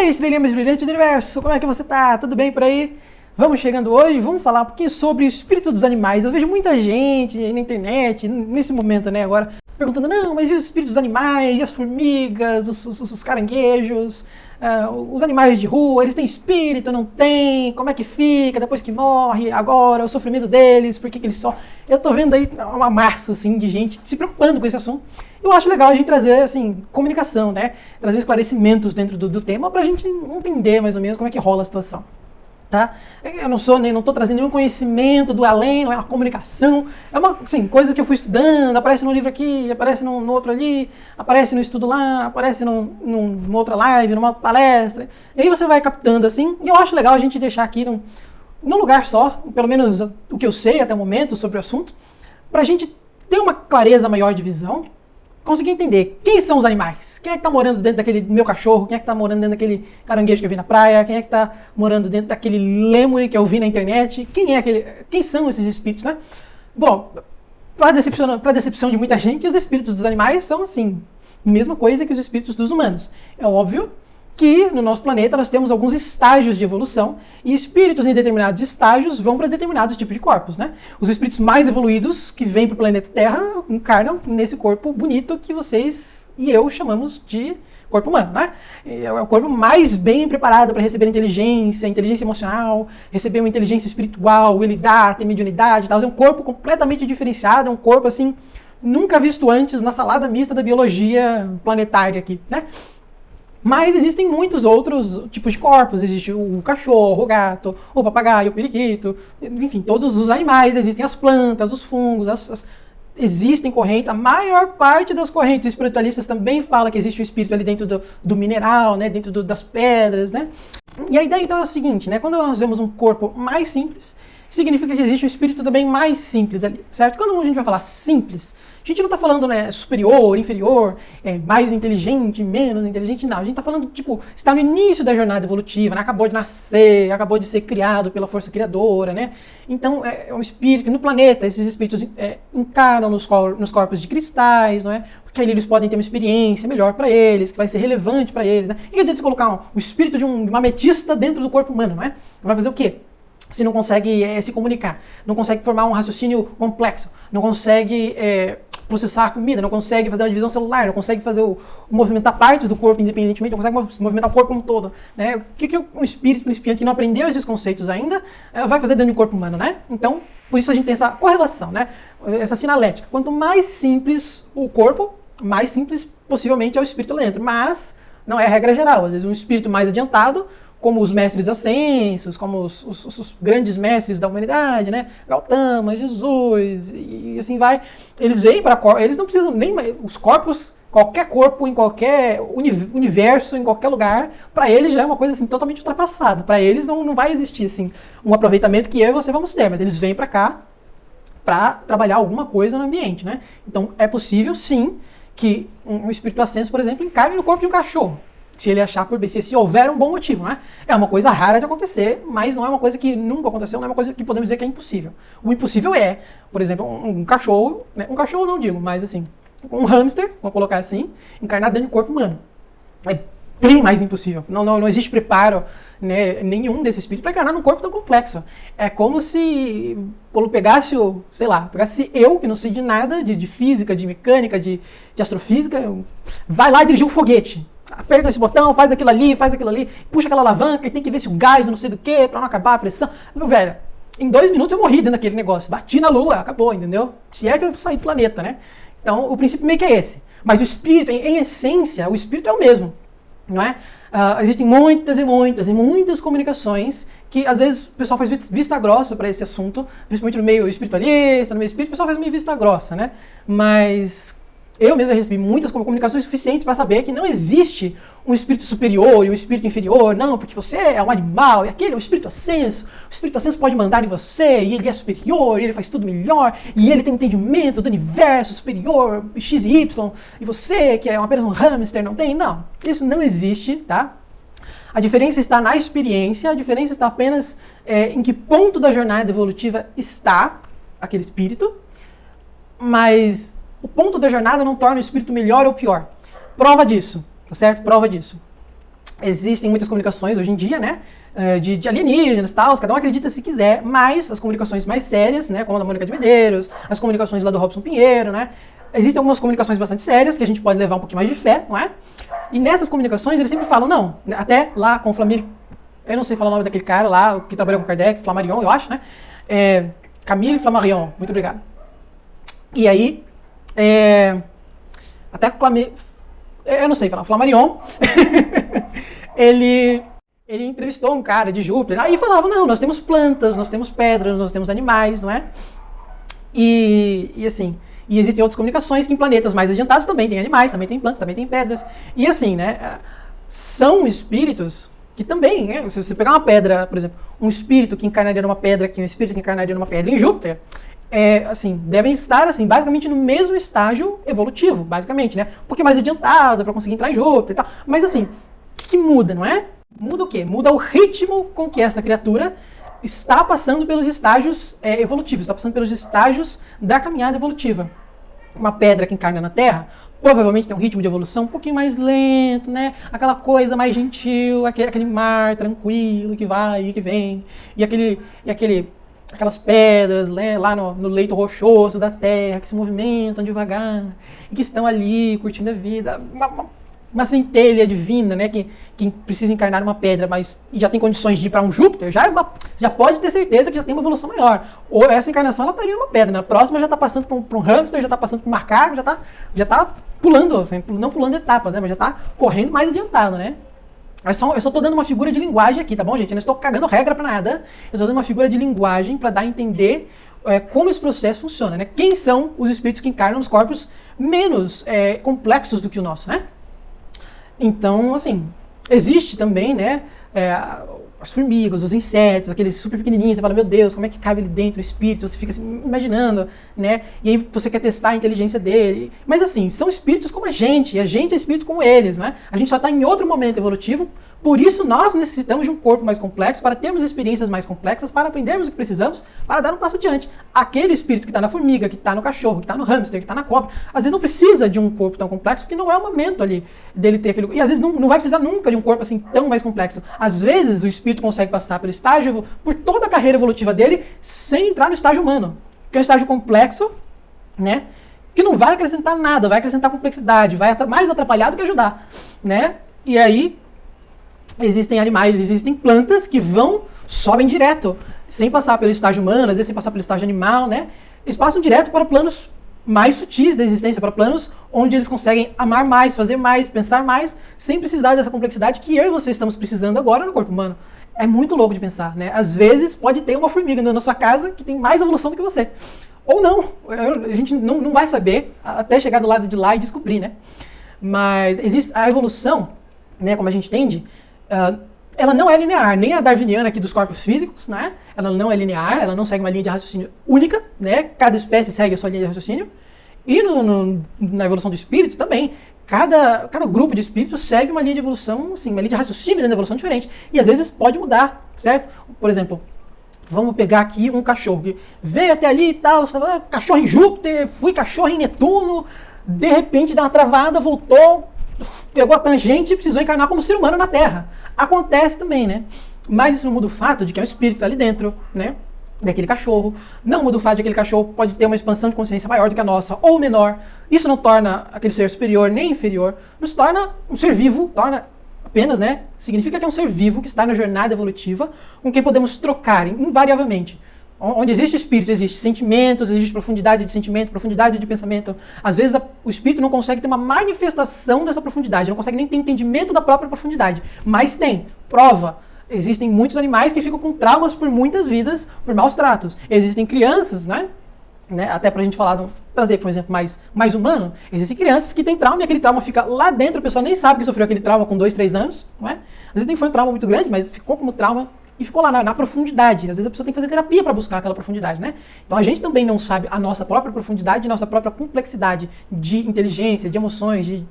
aí, estrelinha mais brilhante do universo, como é que você tá? Tudo bem por aí? Vamos chegando hoje, vamos falar um pouquinho sobre o espírito dos animais. Eu vejo muita gente na internet, nesse momento, né, agora, perguntando, não, mas e os espíritos dos animais, e as formigas, os caranguejos, os animais de rua, eles têm espírito, não têm? Como é que fica depois que morre? Agora, o sofrimento deles, por que eles só... Eu tô vendo aí uma massa, assim, de gente se preocupando com esse assunto. Eu acho legal a gente trazer, assim, comunicação, né? Trazer esclarecimentos dentro do tema pra gente entender mais ou menos como é que rola a situação. Tá? Eu não estou trazendo nenhum conhecimento do além, não é uma comunicação, é uma assim, coisa que eu fui estudando, aparece no livro aqui, aparece no outro ali, aparece no estudo lá, aparece numa outra live, numa palestra, e aí você vai captando assim, e eu acho legal a gente deixar aqui num lugar só, pelo menos o que eu sei até o momento sobre o assunto, para a gente ter uma clareza maior de visão, conseguir entender quem são os animais, quem é que está morando dentro daquele meu cachorro, quem é que está morando dentro daquele caranguejo que eu vi na praia, quem é que está morando dentro daquele lêmure que eu vi na internet, quem são esses espíritos, né? Bom, para decepção de muita gente, os espíritos dos animais são assim, mesma coisa que os espíritos dos humanos. É óbvio que no nosso planeta nós temos alguns estágios de evolução e espíritos em determinados estágios vão para determinados tipos de corpos, né? Os espíritos mais evoluídos que vêm para o planeta Terra encarnam nesse corpo bonito que vocês e eu chamamos de corpo humano, né? É o corpo mais bem preparado para receber inteligência emocional, receber uma inteligência espiritual, habilidade, ter mediunidade e tal. É um corpo completamente diferenciado, é um corpo assim nunca visto antes na salada mista da biologia planetária aqui, né? Mas existem muitos outros tipos de corpos. Existe o cachorro, o gato, o papagaio, o periquito, enfim, todos os animais. Existem as plantas, os fungos, existem correntes. A maior parte das correntes espiritualistas também fala que existe um espírito ali dentro do mineral, né, dentro das pedras, né? E a ideia então é o seguinte, né? Quando nós vemos um corpo mais simples, significa que existe um espírito também mais simples ali, certo? Quando a gente vai falar simples, a gente não está falando, né, superior, inferior, mais inteligente, menos inteligente, não. A gente está falando, tipo, está no início da jornada evolutiva, né? Acabou de nascer, acabou de ser criado pela força criadora, né? Então, é um espírito, no planeta, esses espíritos encarnam nos corpos de cristais, não é? Porque aí eles podem ter uma experiência melhor para eles, que vai ser relevante para eles, né? E que adianta você colocar o espírito de uma ametista dentro do corpo humano, não é? Vai fazer o quê? Se não consegue se comunicar, não consegue formar um raciocínio complexo, não consegue processar a comida, não consegue fazer uma divisão celular, não consegue fazer movimentar partes do corpo independentemente, não consegue movimentar o corpo como um todo, né? O que um espírito principiante que não aprendeu esses conceitos ainda vai fazer dentro do corpo humano, né? Então, por isso a gente tem essa correlação, né? Essa sinalética. Quanto mais simples o corpo, mais simples possivelmente é o espírito lá dentro, mas não é a regra geral. Às vezes um espírito mais adiantado, como os mestres ascensos, como os grandes mestres da humanidade, né? Gautama, Jesus, e assim vai. Eles vêm para corpos, eles não precisam nem os corpos, qualquer corpo, em qualquer universo, em qualquer lugar, para eles já é uma coisa assim totalmente ultrapassada. Para eles não vai existir assim um aproveitamento que eu e você vamos ter, mas eles vêm para cá para trabalhar alguma coisa no ambiente, né? Então é possível sim que um espírito ascenso, por exemplo, encarne no corpo de um cachorro. Se ele achar por bem, se houver um bom motivo, né? É uma coisa rara de acontecer, mas não é uma coisa que nunca aconteceu, não é uma coisa que podemos dizer que é impossível. O impossível é, por exemplo, um cachorro, né? Um cachorro não digo, mas assim, um hamster, vamos colocar assim, encarnar dentro do corpo humano. É bem mais impossível. Não existe preparo, né, nenhum desse espírito para encarnar num corpo tão complexo. É como se Paulo pegasse eu, que não sei de nada, de física, de mecânica, de astrofísica, vai lá dirigir um foguete. Aperta esse botão, faz aquilo ali, puxa aquela alavanca e tem que ver se o gás não sei do que, pra não acabar a pressão. Meu velho, em 2 minutos eu morri dentro daquele negócio. Bati na lua, acabou, entendeu? Se é que eu saí do planeta, né? Então, o princípio meio que é esse. Mas o espírito, em essência, o espírito é o mesmo, não é? Existem muitas comunicações que, às vezes, o pessoal faz vista grossa para esse assunto, principalmente no meio espiritualista, no meio espírita, o pessoal faz meio vista grossa, né? Mas eu mesmo já recebi muitas comunicações suficientes para saber que não existe um espírito superior e um espírito inferior, não, porque você é um animal, e aquele é o espírito ascenso pode mandar em você, e ele é superior, e ele faz tudo melhor, e ele tem entendimento do universo superior, X e Y, e você, que é apenas um hamster, não tem? Não, isso não existe, tá? A diferença está na experiência, a diferença está apenas em que ponto da jornada evolutiva está aquele espírito, mas o ponto da jornada não torna o espírito melhor ou pior. Prova disso, tá certo? Prova disso. Existem muitas comunicações hoje em dia, né? De alienígenas e tal, cada um acredita se quiser, mas as comunicações mais sérias, né? Como a da Mônica de Medeiros, as comunicações lá do Robson Pinheiro, né? Existem algumas comunicações bastante sérias que a gente pode levar um pouquinho mais de fé, não é? E nessas comunicações eles sempre falam, não, até lá com o Flamir, eu não sei falar o nome daquele cara lá, que trabalhou com Kardec, Flammarion, eu acho, né? Camille Flammarion, muito obrigado. E aí, até eu não sei falar, Flammarion, ele entrevistou um cara de Júpiter, aí falava, não, nós temos plantas, nós temos pedras, nós temos animais, não é? E assim, e existem outras comunicações que em planetas mais adiantados também tem animais, também tem plantas, também tem pedras, e assim, né, são espíritos que também, né, se você pegar uma pedra, por exemplo, um espírito que encarnaria numa pedra, que um espírito que encarnaria numa pedra em Júpiter, assim, devem estar, assim, basicamente no mesmo estágio evolutivo, basicamente, né? Um pouquinho mais adiantado para conseguir entrar em Júpiter e tal. Mas, assim, o que muda, não é? Muda o quê? Muda o ritmo com que essa criatura está passando pelos estágios evolutivos, está passando pelos estágios da caminhada evolutiva. Uma pedra que encarna na Terra, provavelmente tem um ritmo de evolução um pouquinho mais lento, né? Aquela coisa mais gentil, aquele mar tranquilo que vai e que vem, e aquelas pedras, né, lá no leito rochoso da Terra, que se movimentam devagar, e que estão ali curtindo a vida. Uma centelha divina, né, que precisa encarnar numa pedra, mas já tem condições de ir para um Júpiter, já pode ter certeza que já tem uma evolução maior. Ou essa encarnação ela estaria numa pedra, na próxima já está passando por um hamster, já está passando por um macaco, já tá pulando, assim, não pulando etapas, né, mas já está correndo mais adiantado, né? Eu só estou dando uma figura de linguagem aqui, tá bom, gente? Eu não estou cagando regra para nada. Eu estou dando uma figura de linguagem para dar a entender como esse processo funciona, né? Quem são os espíritos que encarnam nos corpos menos complexos do que o nosso, né? Então, assim, existe também, né, as formigas, os insetos, aqueles super pequenininhos, você fala, meu Deus, como é que cabe ali dentro o espírito? Você fica assim, imaginando, né, e aí você quer testar a inteligência dele. Mas assim, são espíritos como a gente é espírito como eles, né? A gente só está em outro momento evolutivo, por isso nós necessitamos de um corpo mais complexo, para termos experiências mais complexas, para aprendermos o que precisamos, para dar um passo adiante. Aquele espírito que está na formiga, que está no cachorro, que está no hamster, que está na cobra, às vezes não precisa de um corpo tão complexo, porque não é o momento ali dele ter aquele... E às vezes não vai precisar nunca de um corpo assim tão mais complexo. Às vezes o espírito consegue passar pelo estágio, por toda a carreira evolutiva dele, sem entrar no estágio humano. Que é um estágio complexo, né? Que não vai acrescentar nada, vai acrescentar complexidade, vai mais atrapalhar do que ajudar, né? E aí existem animais, existem plantas que sobem direto, sem passar pelo estágio humano, às vezes sem passar pelo estágio animal, né? Eles passam direto para planos mais sutis da existência, para planos onde eles conseguem amar mais, fazer mais, pensar mais, sem precisar dessa complexidade que eu e você estamos precisando agora no corpo humano. É muito louco de pensar, né? Às vezes pode ter uma formiga na sua casa que tem mais evolução do que você. Ou não, a gente não vai saber até chegar do lado de lá e descobrir, né? Mas existe a evolução, né, como a gente entende, ela não é linear, nem a darwiniana aqui dos corpos físicos, né? Ela não é linear, ela não segue uma linha de raciocínio única, né? Cada espécie segue a sua linha de raciocínio. E na evolução do espírito também, cada grupo de espíritos segue uma linha de evolução, assim, uma linha de raciocínio dentro da evolução diferente. E às vezes pode mudar, certo? Por exemplo, vamos pegar aqui um cachorro que veio até ali e tal, cachorro em Júpiter, fui cachorro em Netuno, de repente dá uma travada, voltou, pegou a tangente e precisou encarnar como ser humano na Terra. Acontece também, né? Mas isso não muda o fato de que é um espírito ali dentro, né? Daquele cachorro. Não muda o fato de que aquele cachorro pode ter uma expansão de consciência maior do que a nossa, ou menor. Isso não torna aquele ser superior nem inferior. Nos torna um ser vivo, torna apenas, né? Significa que é um ser vivo que está na jornada evolutiva, com quem podemos trocar invariavelmente. Onde existe espírito, existe sentimentos, existe profundidade de sentimento, profundidade de pensamento. Às vezes o espírito não consegue ter uma manifestação dessa profundidade, não consegue nem ter entendimento da própria profundidade. Mas tem, prova. Existem muitos animais que ficam com traumas por muitas vidas, por maus tratos. Existem crianças, né? Até pra gente falar, trazer por exemplo mais humano, existem crianças que têm trauma e aquele trauma fica lá dentro, a pessoa nem sabe que sofreu aquele trauma com 2, 3 anos, não é? Às vezes nem foi um trauma muito grande, mas ficou como trauma e ficou lá na profundidade. Às vezes a pessoa tem que fazer terapia para buscar aquela profundidade, né? Então a gente também não sabe a nossa própria profundidade, a nossa própria complexidade de inteligência, de emoções, de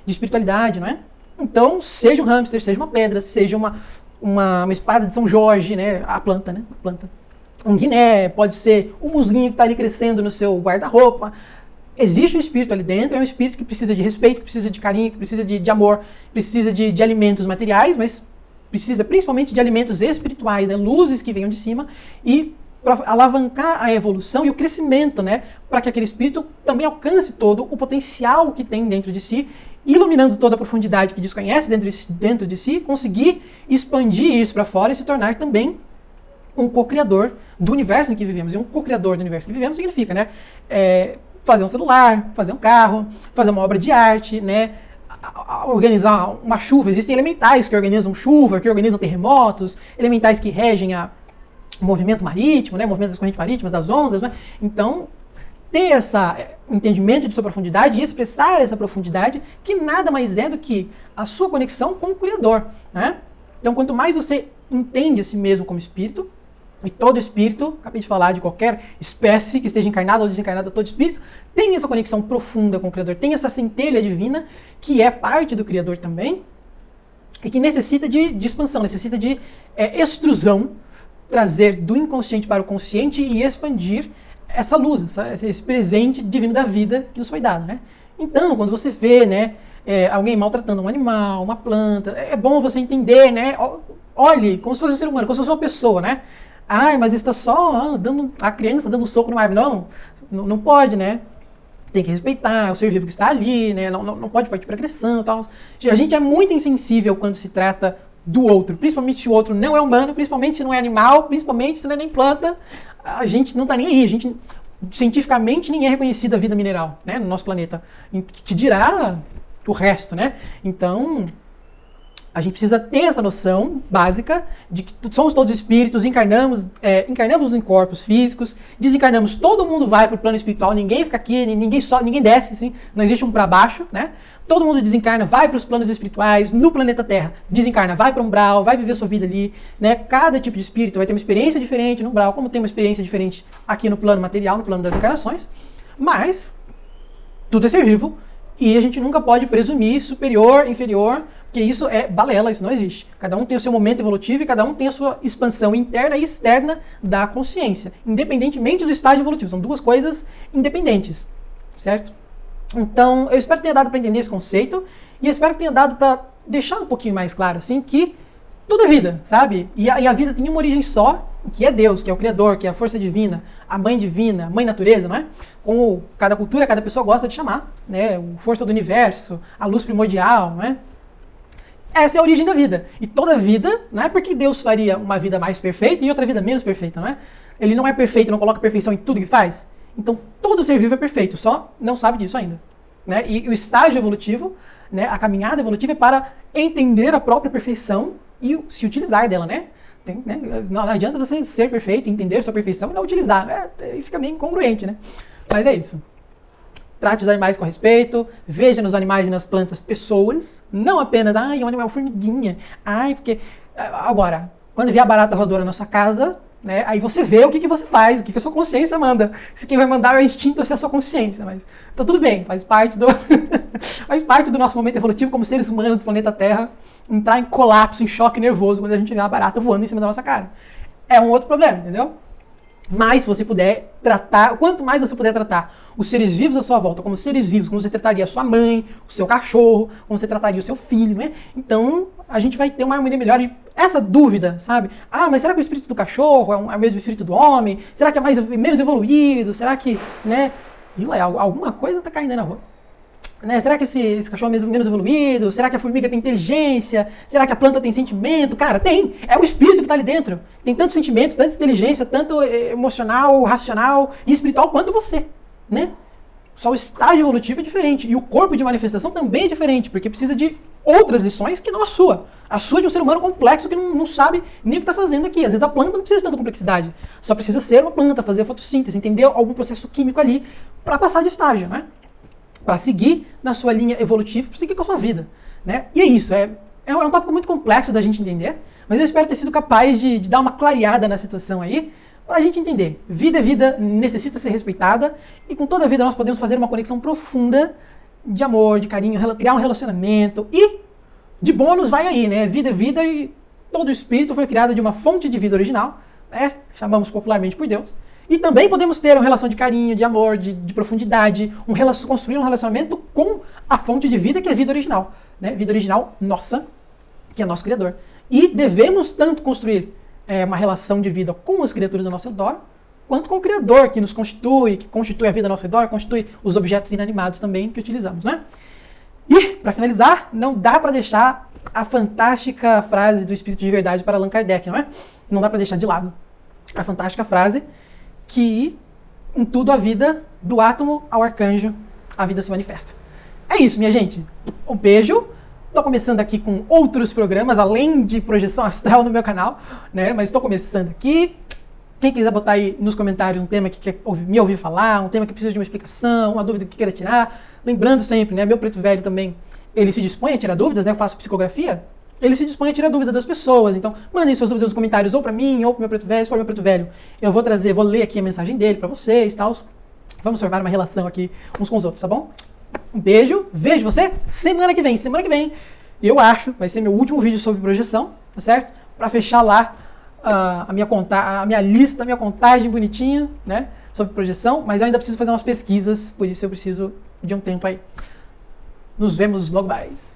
espiritualidade, não é? Então, seja um hamster, seja uma pedra, seja uma espada de São Jorge, né? A planta, né? A planta. Um guiné, pode ser um musguinho que está ali crescendo no seu guarda-roupa. existe um espírito ali dentro, é um espírito que precisa de respeito, que precisa de carinho, que precisa de amor, precisa de alimentos materiais, mas precisa principalmente de alimentos espirituais, né? Luzes que venham de cima, e para alavancar a evolução e o crescimento, né? Para que aquele espírito também alcance todo o potencial que tem dentro de si, iluminando toda a profundidade que desconhece dentro de si, conseguir expandir isso para fora e se tornar também um co-criador do universo em que vivemos. E um co-criador do universo em que vivemos significa, né? Fazer um celular, fazer um carro, fazer uma obra de arte, né? Organizar uma chuva. Existem elementais que organizam chuva, que organizam terremotos, elementais que regem o movimento marítimo, né? O movimento das correntes marítimas, das ondas, né? Então, ter esse entendimento de sua profundidade e expressar essa profundidade, que nada mais é do que a sua conexão com o Criador, né? Então, quanto mais você entende a si mesmo como espírito, e todo espírito, acabei de falar de qualquer espécie que esteja encarnada ou desencarnada, todo espírito tem essa conexão profunda com o Criador, tem essa centelha divina que é parte do Criador também e que necessita de expansão, necessita de extrusão, trazer do inconsciente para o consciente e expandir essa luz, esse presente divino da vida que nos foi dado, né? Então, quando você vê, né, alguém maltratando um animal, uma planta, é bom você entender, né? Olhe como se fosse um ser humano, como se fosse uma pessoa, né? Ai, mas está só dando a criança dando um soco no árvore. Não pode, né? Tem que respeitar o ser vivo que está ali, né? Não pode partir para agressão e tal. A gente é muito insensível quando se trata do outro, principalmente se o outro não é humano, principalmente se não é animal, principalmente se não é nem planta. A gente não está nem aí. Cientificamente, nem é reconhecida a vida mineral, né, no nosso planeta. Que dirá o resto, né? Então, a gente precisa ter essa noção básica de que somos todos espíritos, encarnamos em corpos físicos, desencarnamos, todo mundo vai para o plano espiritual, ninguém fica aqui, ninguém desce, assim, não existe um para baixo, né? Todo mundo desencarna, vai para os planos espirituais, no planeta Terra, desencarna, vai para o umbral, vai viver sua vida ali, né? Cada tipo de espírito vai ter uma experiência diferente no umbral, como tem uma experiência diferente aqui no plano material, no plano das encarnações, mas tudo é ser vivo e a gente nunca pode presumir superior, inferior, porque isso é balela, isso não existe. Cada um tem o seu momento evolutivo e cada um tem a sua expansão interna e externa da consciência, independentemente do estágio evolutivo. São duas coisas independentes, certo? Então, eu espero que tenha dado para entender esse conceito e eu espero que tenha dado para deixar um pouquinho mais claro, assim, que tudo é vida, sabe? E a vida tem uma origem só, que é Deus, que é o Criador, que é a força divina, a mãe divina, a mãe natureza, não é? Como cada cultura, cada pessoa gosta de chamar, né? A força do universo, a luz primordial, não é? Essa é a origem da vida. E toda vida, não é porque Deus faria uma vida mais perfeita e outra vida menos perfeita, não é? Ele não é perfeito, não coloca perfeição em tudo que faz. Então, todo ser vivo é perfeito, só não sabe disso ainda, né? E o estágio evolutivo, né, a caminhada evolutiva é para entender a própria perfeição e se utilizar dela, né? Não adianta você ser perfeito, entender sua perfeição e não utilizar, né? E fica meio incongruente, né? Mas é isso. Trate os animais com respeito, veja nos animais e nas plantas pessoas, não apenas, um animal formiguinha, porque... Agora, quando vier a barata voadora na sua casa, né, aí você vê o que você faz, o que a sua consciência manda. Se quem vai mandar é o instinto ou se é a sua consciência, mas então tudo bem, faz parte do nosso momento evolutivo como seres humanos do planeta Terra, entrar em colapso, em choque nervoso quando a gente vê uma barata voando em cima da nossa cara. É um outro problema, entendeu? Mas se você puder tratar, quanto mais você puder tratar os seres vivos à sua volta como seres vivos, como você trataria a sua mãe, o seu cachorro, como você trataria o seu filho, né? Então a gente vai ter uma harmonia melhor. E essa dúvida, sabe? Mas será que o espírito do cachorro é o mesmo espírito do homem? Será que é menos evoluído? Será que, né? Alguma coisa tá caindo aí na rua. Né? Será que esse cachorro é menos evoluído? Será que a formiga tem inteligência? Será que a planta tem sentimento? Cara, tem! É o espírito que está ali dentro. Tem tanto sentimento, tanta inteligência, tanto emocional, racional e espiritual quanto você, né? Só o estágio evolutivo é diferente. E o corpo de manifestação também é diferente, porque precisa de outras lições que não a sua. A sua é de um ser humano complexo que não sabe nem o que está fazendo aqui. Às vezes a planta não precisa de tanta complexidade. Só precisa ser uma planta, fazer a fotossíntese, entender algum processo químico ali para passar de estágio, né? Para seguir na sua linha evolutiva, para seguir com a sua vida, né? E é isso, é um tópico muito complexo da gente entender, mas eu espero ter sido capaz de dar uma clareada na situação aí, para a gente entender. Vida é vida, necessita ser respeitada, e com toda a vida nós podemos fazer uma conexão profunda de amor, de carinho, criar um relacionamento, e de bônus vai aí, né? Vida é vida e todo espírito foi criado de uma fonte de vida original, né? Chamamos popularmente por Deus, E também podemos ter uma relação de carinho, de amor, de profundidade, construir um relacionamento com a fonte de vida, que é a vida original. Né? Vida original nossa, que é nosso Criador. E devemos tanto construir uma relação de vida com as criaturas ao nosso redor, quanto com o Criador, que nos constitui, que constitui a vida ao nosso redor, constitui os objetos inanimados também que utilizamos. Né? E, para finalizar, não dá para deixar a fantástica frase do Espírito de Verdade para Allan Kardec, não é? Não dá para deixar de lado a fantástica frase que em tudo a vida, do átomo ao arcanjo, a vida se manifesta. É isso, minha gente. Um beijo. Estou começando aqui com outros programas, além de projeção astral no meu canal, né? Mas estou começando aqui. Quem quiser botar aí nos comentários um tema que quer me ouvir falar, um tema que precisa de uma explicação, uma dúvida que queira tirar. Lembrando sempre, né? Meu Preto Velho também, ele se dispõe a tirar dúvidas, né? Eu faço psicografia. Ele se dispõe a tirar dúvida das pessoas. Então, mandem suas dúvidas nos comentários, ou para mim, ou para o meu Preto Velho. Se for meu Preto Velho, eu vou ler aqui a mensagem dele para vocês, tal. Vamos formar uma relação aqui uns com os outros, tá bom? Um beijo, vejo você semana que vem. Semana que vem, eu acho, vai ser meu último vídeo sobre projeção, tá certo? Para fechar lá a minha lista, a minha contagem bonitinha, né? Sobre projeção, mas eu ainda preciso fazer umas pesquisas, por isso eu preciso de um tempo aí. Nos vemos logo mais.